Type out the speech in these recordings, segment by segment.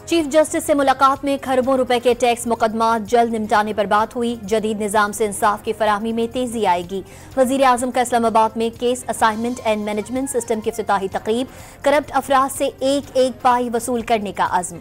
Chief justice से मुलाकात में खरबों रुपए के टैक्स मुकदमा जल्द निपटाने पर बात हुई। जदीद निजाम से इंसाफ की फराहमी में तेजी आएगी। वजीर आजम का इस्लामाबाद में case assignment and management system की इफ्तिताही तकरीब। करप्ट अफराद से एक एक पाई वसूल करने का अज़्म।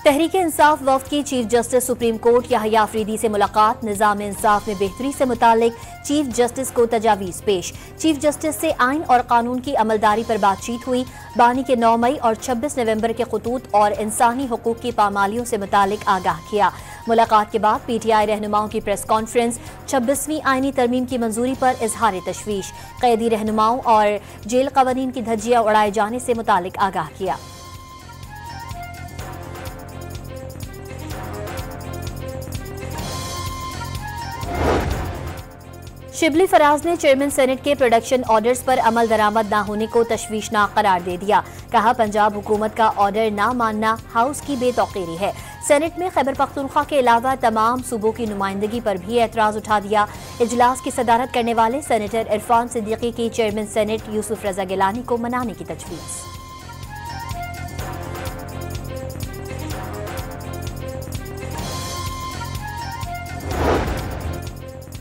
तहरीक इंसाफ वफ्द की chief justice supreme court Yahya Afridi से मुलाकात। निजाम इंसाफ में बेहतरी से मुतालिक चीफ जस्टिस को तजावीज़ पेश। चीफ जस्टिस से आइन और कानून की अमलदारी पर बातचीत हुई। बानी के 9 मई और 26 नवंबर के खतूत और इंसानी हुकूक की पामालियों से मुतालिक आगाह किया। मुलाकात के बाद पीटीआई रहनुमाओं की प्रेस कॉन्फ्रेंस। 26वीं आईनी तरमीम की मंजूरी पर इजहार तशवीश। कैदी रहनुमाओं और जेल कवानीन की धज्जियां उड़ाए जाने से मुतालिक आगाह किया। शिबली फराज ने चेयरमैन सेनेट के प्रोडक्शन ऑर्डर्स पर अमल दरामद न होने को तशवीशनाक करार दे दिया। कहा, पंजाब हुकूमत का ऑर्डर न मानना हाउस की बेतौकीरी है। सेनेट में खैबर पख्तूनख्वा के अलावा तमाम सूबों की नुमाइंदगी पर भी एतराज उठा दिया। इजलास की सदारत करने वाले सेनेटर इरफान सिद्दीकी की चेयरमैन सेनेट यूसुफ रजा गिलानी को मनाने की तजवीज़।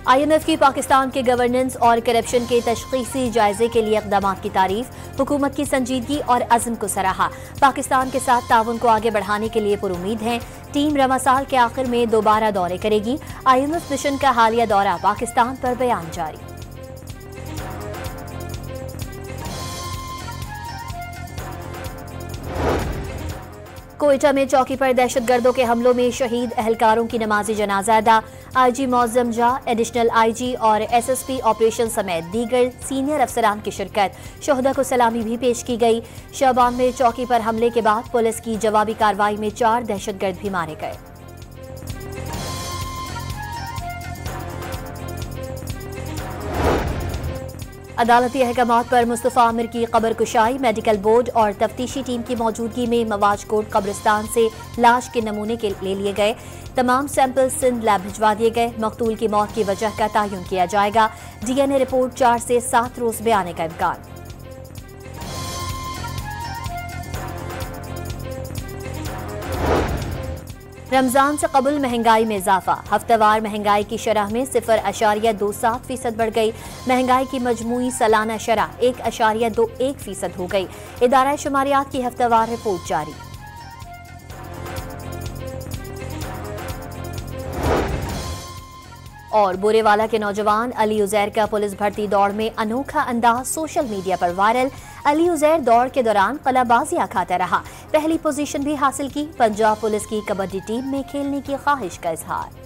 IMF की पाकिस्तान के गवर्नेंस और करप्शन के तशखीसी जायजे के लिए इक़दाम की तारीफ। हुकूमत की संजीदगी और अज़्म को सराहा। पाकिस्तान के साथ ताउन को आगे बढ़ाने के लिए पुरुमीद हैं। टीम रवा साल के आखिर में दोबारा दौरे करेगी। IMF मिशन का हालिया दौरा पाकिस्तान पर बयान जारी। कोयटा में चौकी पर दहशतगर्दों के हमलों में शहीद अहलकारों की नमाजी जनाजा अदा। IG मौज़म जा, एडिशनल IG और SSP ऑपरेशन समेत दीगर सीनियर अफसरान की शिरकत। शोहदा को सलामी भी पेश की गई। शबान में चौकी पर हमले के बाद पुलिस की जवाबी कार्रवाई में 4 दहशतगर्द भी मारे गए। अदालती अहकामात पर मुस्तफ़ा आमिर की कब्र कुशाई। मेडिकल बोर्ड और तफ्तीशी टीम की मौजूदगी में मवाजकोट कब्रिस्तान से लाश के नमूने के ले लिए गए। तमाम सैंपल सिंध लैब भिजवा दिए गए। मकतूल की मौत की वजह का तयन किया जाएगा। DNA रिपोर्ट 4 से 7 रोज में आने का इम्कान। रमजान से कबल महंगाई में इजाफा। हफ्तावार महंगाई की शरह में 0.27% बढ़ गई। महंगाई की मजमूई सालाना शरह 1.21% हो गई। इदारा शुमारियात की हफ्तावार रिपोर्ट जारी। और बोरेवाला के नौजवान अली उजैर का पुलिस भर्ती दौड़ में अनोखा अंदाज सोशल मीडिया पर वायरल। अली उजैर दौड़ के दौरान कलाबाजियां खाता रहा। पहली पोजीशन भी हासिल की। पंजाब पुलिस की कबड्डी टीम में खेलने की ख्वाहिश का इजहार।